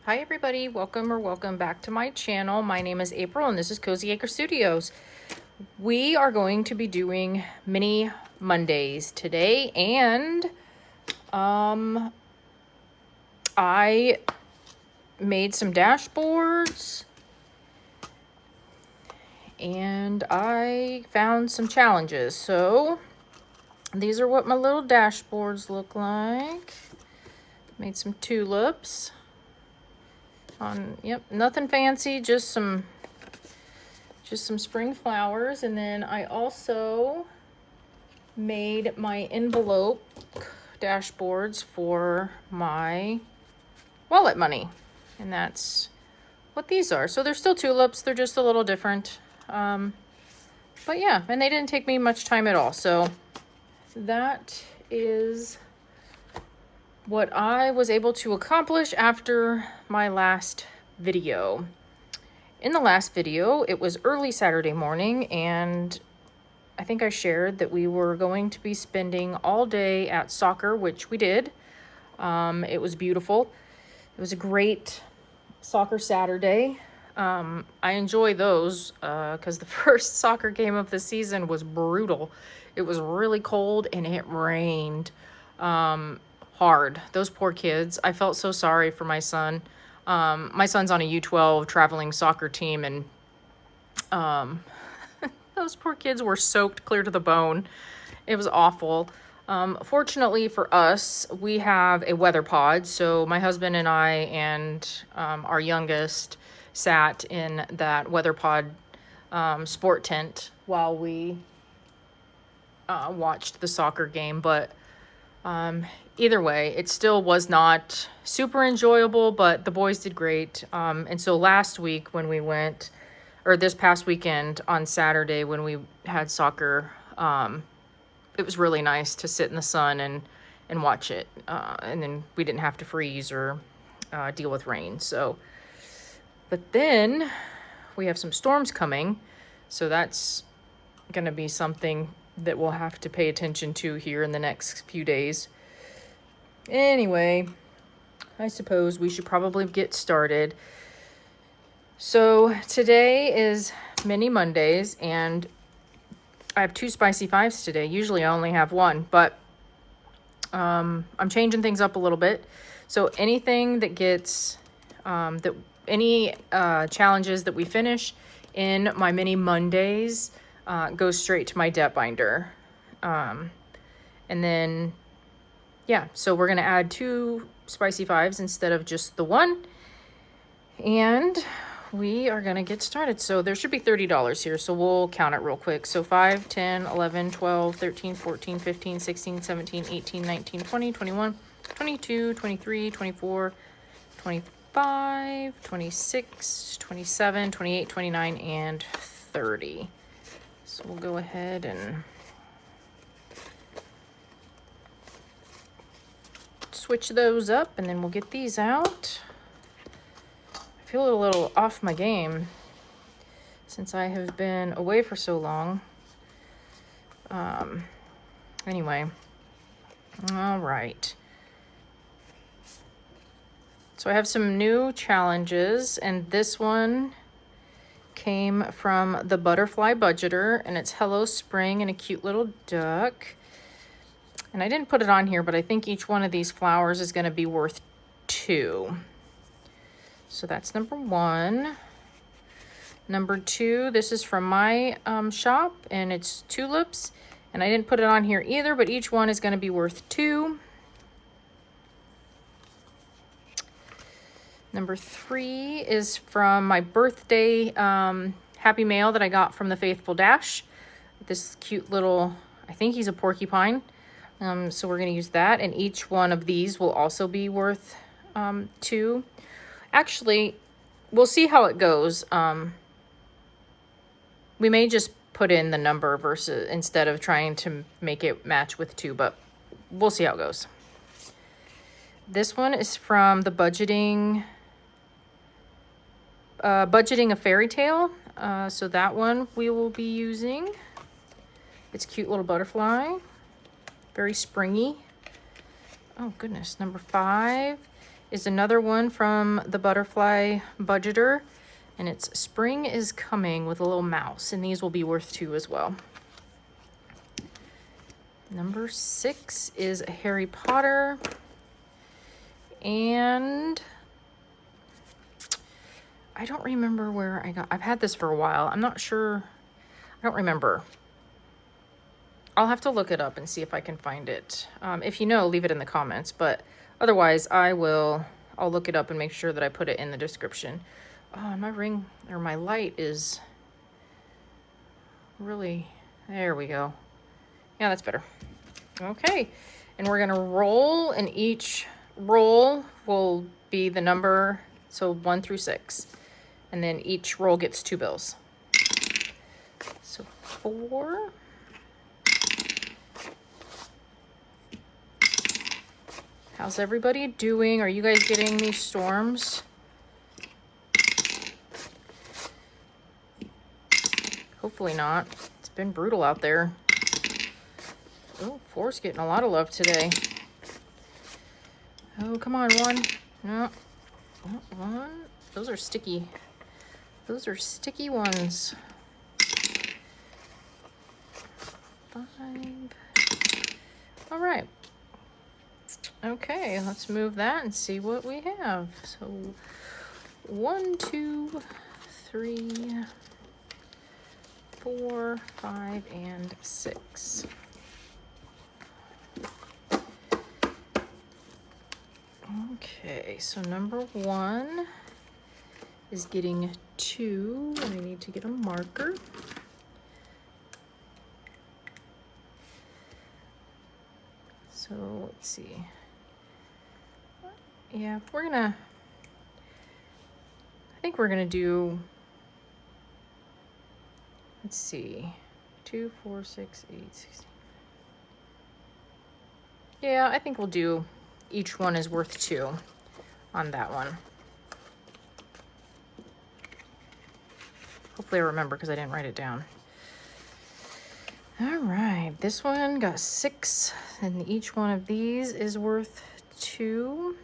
Hi everybody, welcome back to my channel. My name is April and this is Cozy Acre Studios. We are going to be doing mini Mondays today, and I made some dashboards and I found some challenges. So these are what my little dashboards look like. Made some tulips on, yep, nothing fancy, just some spring flowers. And then I also made my envelope dashboards for my wallet money, and that's what these are. So they're still tulips, they're just a little different, but yeah, and they didn't take me much time at all. So that is what I was able to accomplish after my last video. In the last video, it was early Saturday morning, and I think I shared that we were going to be spending all day at soccer, which we did. It was beautiful. It was a great soccer Saturday. I enjoy those because the first soccer game of the season was brutal. It was really cold and it rained hard. Those poor kids. I felt so sorry for my son. My son's on a U12 traveling soccer team, and those poor kids were soaked clear to the bone. It was awful. Fortunately for us, we have a weather pod. So my husband and I and our youngest sat in that weather pod sport tent while we watched the soccer game. But either way, it still was not super enjoyable, but the boys did great. And so last week when we went, or this past weekend on Saturday when we had soccer, it was really nice to sit in the sun and watch it. And then we didn't have to freeze or deal with rain. So, but then we have some storms coming. So that's going to be something that we'll have to pay attention to here in the next few days. Anyway, I suppose we should probably get started. So today is Mini Mondays, and I have 2 spicy 5s today. Usually I only have 1, but I'm changing things up a little bit. So anything that gets, any challenges that we finish in my Mini Mondays goes straight to my debt binder. And then, yeah, so we're going to add 2 spicy 5s instead of just the 1. And we are going to get started. So there should be $30 here. So we'll count it real quick. So 5, 10, 11, 12, 13, 14, 15, 16, 17, 18, 19, 20, 21, 22, 23, 24, 25, 26, 27, 28, 29, and 30. So we'll go ahead and switch those up, and then we'll get these out. I feel a little off my game since I have been away for so long. Anyway, all right. So I have some new challenges, and this one came from the Butterfly Budgeter, and it's Hello Spring and a cute little duck. And I didn't put it on here, but I think each one of these flowers is going to be worth 2. So that's number 1. Number 2, this is from my shop, and it's tulips. And I didn't put it on here either, but each one is going to be worth 2. Number 3 is from my birthday Happy Mail that I got from the Faithful Dash. This cute little, I think he's a porcupine. So we're going to use that. And each one of these will also be worth 2. Actually, we'll see how it goes. We may just put in the number versus instead of trying to make it match with 2, but we'll see how it goes. This one is from the Budgeting a Fairytale. So that one we will be using. It's a cute little butterfly. Very springy. Oh goodness. Number 5 is another one from the Butterfly Budgeter, and it's Spring is Coming with a little mouse, and these will be worth 2 as well. Number 6 is a Harry Potter, and I don't remember where I've had this for a while. I'm not sure. I don't remember. I'll have to look it up and see if I can find it. If you know, leave it in the comments, but otherwise I'll look it up and make sure that I put it in the description. Oh, my ring or my light is really, there we go. Yeah, that's better. Okay, and we're gonna roll, and each roll will be the number, so 1 through 6. And then each roll gets 2 bills. So 4. How's everybody doing? Are you guys getting these storms? Hopefully not. It's been brutal out there. Oh, 4's getting a lot of love today. Oh, come on, 1. No. Oh, 1. Those are sticky. Those are sticky ones. 5. All right. Okay, let's move that and see what we have. So 1, 2, 3, 4, 5, and 6. Okay, so number 1 is getting 2, and I need to get a marker. So let's see. Yeah, I think we're gonna do, let's see, 2, 4, 6, 8, 16. Yeah, I think we'll do each one is worth 2 on that one. Hopefully I remember because I didn't write it down. All right, this one got 6, and each one of these is worth 2.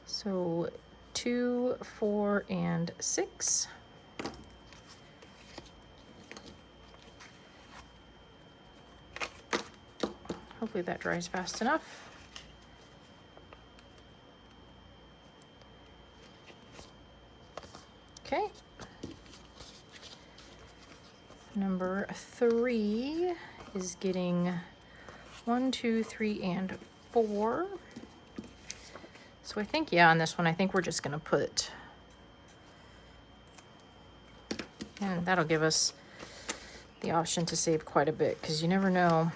So 2, 4, and 6. Hopefully that dries fast enough. Okay. Number 3 is getting 1, 2, 3, and 4. So I think, yeah, on this one, I think we're just gonna put, and that'll give us the option to save quite a bit, because you never know,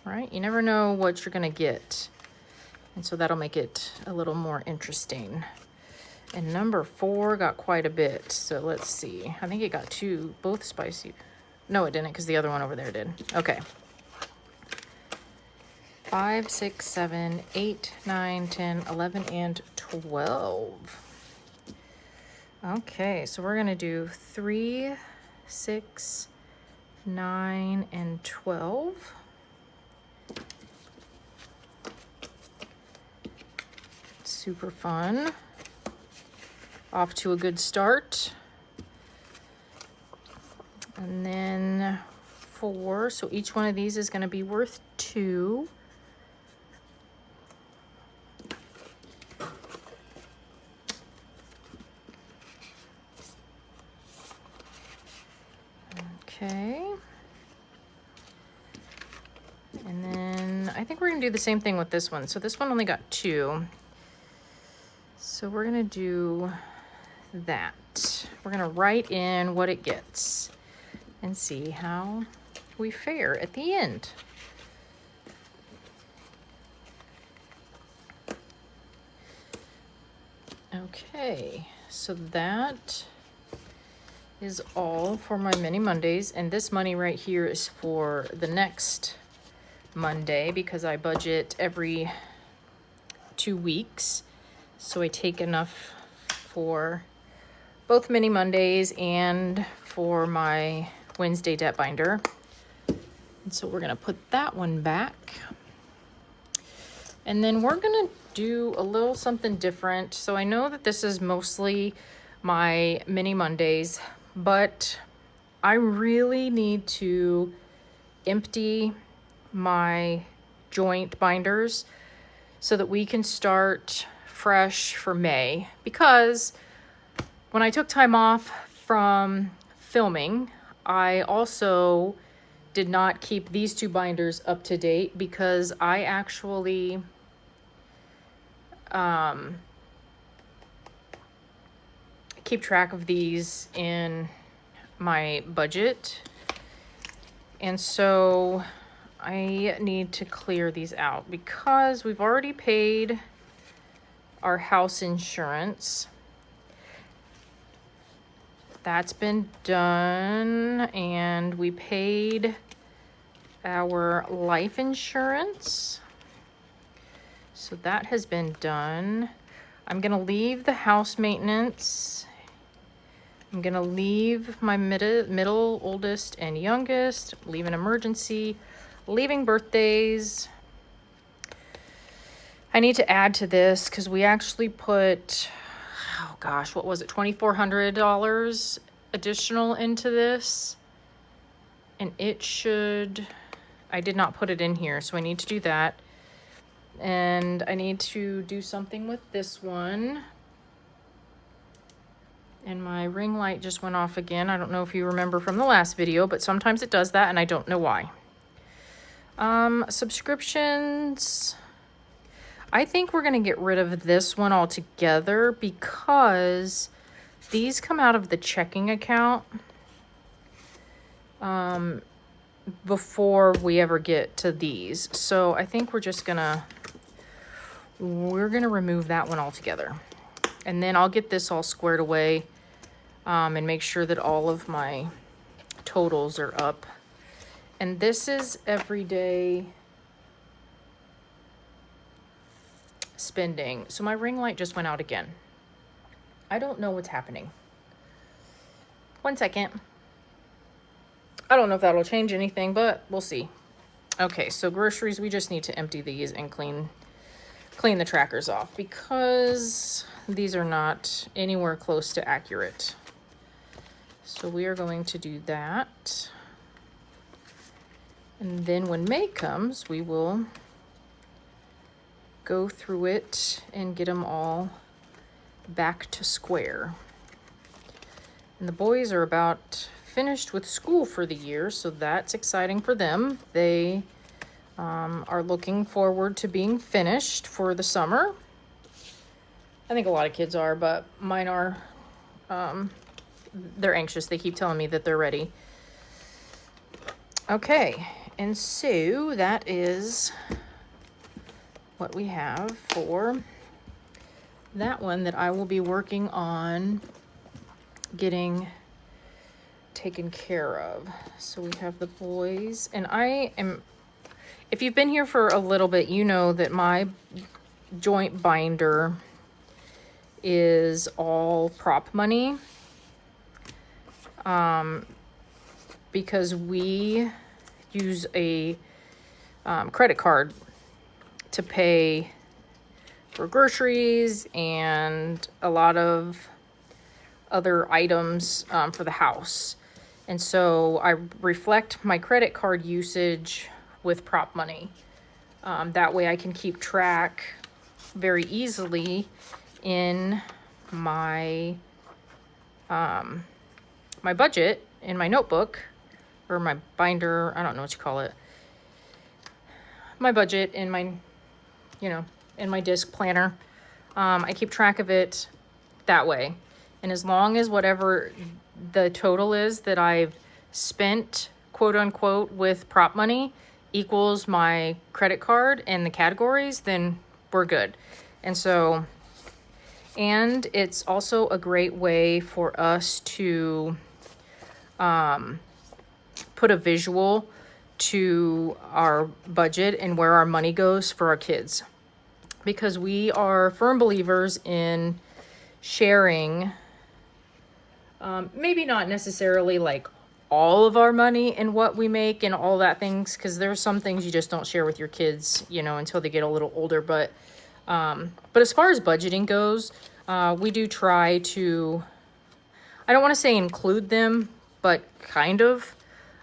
right? You never know what you're gonna get. And so that'll make it a little more interesting. And number 4 got quite a bit. So let's see. I think it got 2, both spicy. No, it didn't, because the other one over there did. Okay. 5, 6, 7, 8, 9, 10, 11, and 12. Okay, so we're gonna do 3, 6, 9, and 12. Super fun. Off to a good start. And then 4, so each one of these is going to be worth 2. Okay. And then I think we're going to do the same thing with this one. So this one only got 2. So we're going to do that. We're going to write in what it gets and see how we fare at the end. Okay, so that is all for my mini Mondays, and this money right here is for the next Monday because I budget every 2 weeks, so I take enough for both mini Mondays and for my Wednesday debt binder. And so we're gonna put that one back. And then we're gonna do a little something different. So I know that this is mostly my mini Mondays, but I really need to empty my joint binders so that we can start fresh for May, because when I took time off from filming, I also did not keep these two binders up to date because I actually keep track of these in my budget. And so I need to clear these out because we've already paid our house insurance. That's been done, and we paid our life insurance. So that has been done. I'm gonna leave the house maintenance. I'm gonna leave my middle, oldest, and youngest, leave an emergency, leaving birthdays. I need to add to this because we actually put, oh gosh, what was it, $2,400 additional into this. And it should, I did not put it in here, so I need to do that. And I need to do something with this one. And my ring light just went off again. I don't know if you remember from the last video, but sometimes it does that and I don't know why. Subscriptions. I think we're gonna get rid of this one altogether because these come out of the checking account before we ever get to these. So I think we're gonna remove that one altogether. And then I'll get this all squared away and make sure that all of my totals are up. And this is everyday spending. So my ring light just went out again. I don't know what's happening. 1 second. I don't know if that'll change anything, but we'll see. Okay, so groceries, we just need to empty these and clean the trackers off because these are not anywhere close to accurate. So we are going to do that. And then when May comes, we will go through it and get them all back to square. And the boys are about finished with school for the year, so that's exciting for them. They are looking forward to being finished for the summer. I think a lot of kids are, but mine are, they're anxious. They keep telling me that they're ready. Okay, and so that is what we have for that one that I will be working on getting taken care of. So we have the boys, and if you've been here for a little bit, you know that my joint binder is all prop money. Because we use a credit card to pay for groceries and a lot of other items for the house. And so I reflect my credit card usage with prop money. That way I can keep track very easily in my my budget in my notebook, or my binder, I don't know what you call it. My budget in my, in my disc planner. I keep track of it that way. And as long as whatever the total is that I've spent, quote unquote, with prop money equals my credit card and the categories, then we're good. And so, and it's also a great way for us to put a visual to our budget and where our money goes for our kids, because we are firm believers in sharing, maybe not necessarily like all of our money in what we make and all that things, because there's some things you just don't share with your kids, you know, until they get a little older. But as far as budgeting goes, we do try to, I don't want to say include them, but kind of.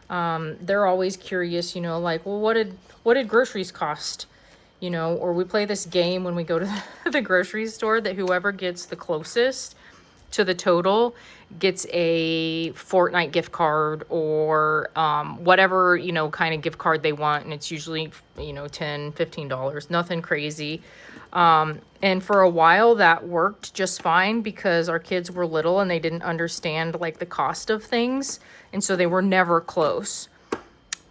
They're always curious, you know, like, well, what did groceries cost? You know, or we play this game when we go to the grocery store that whoever gets the closest to the total gets a Fortnite gift card or whatever, you know, kind of gift card they want. And it's usually, you know, $10, $15, nothing crazy. And for a while that worked just fine because our kids were little and they didn't understand like the cost of things. And so they were never close.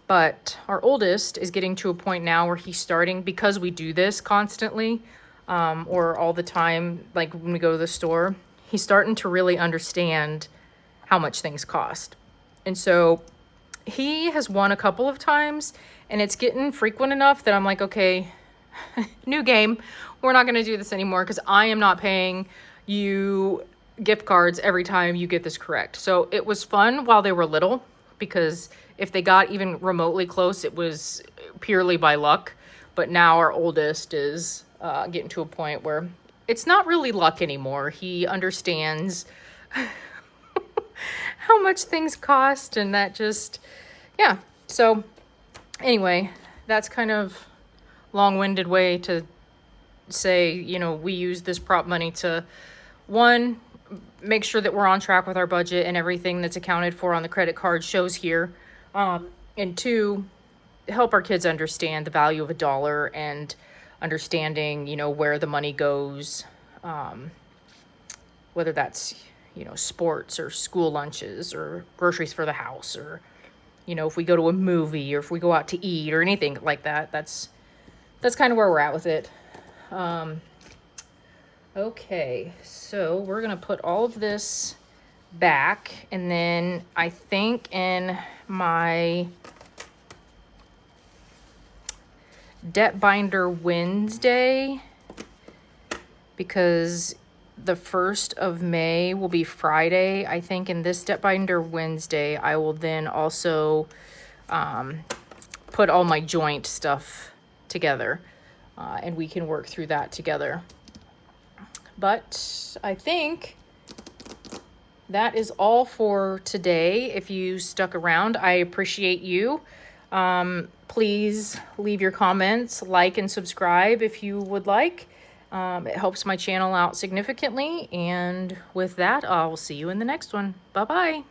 But our oldest is getting to a point now where he's starting, because we do this constantly, or all the time, like when we go to the store, he's starting to really understand how much things cost. And so he has won a couple of times, and it's getting frequent enough that I'm like, okay, new game. We're not going to do this anymore because I am not paying you gift cards every time you get this correct. So it was fun while they were little, because if they got even remotely close, it was purely by luck. But now our oldest is getting to a point where it's not really luck anymore. He understands how much things cost, and that just, yeah. So anyway, that's kind of long-winded way to say, you know, we use this prop money to, one, make sure that we're on track with our budget and everything that's accounted for on the credit card shows here. And two, help our kids understand the value of a dollar and understanding, you know, where the money goes, whether that's, you know, sports or school lunches or groceries for the house, or, you know, if we go to a movie or if we go out to eat or anything like that. That's kind of where we're at with it. Okay, so we're gonna put all of this back, and then I think in my debt binder Wednesday, because the 1st of May will be Friday, I think in this debt binder Wednesday, I will then also put all my joint stuff together, and we can work through that together. But I think that is all for today. If you stuck around, I appreciate you. Please leave your comments, like and subscribe if you would like. It helps my channel out significantly. And with that, I'll see you in the next one. Bye-bye.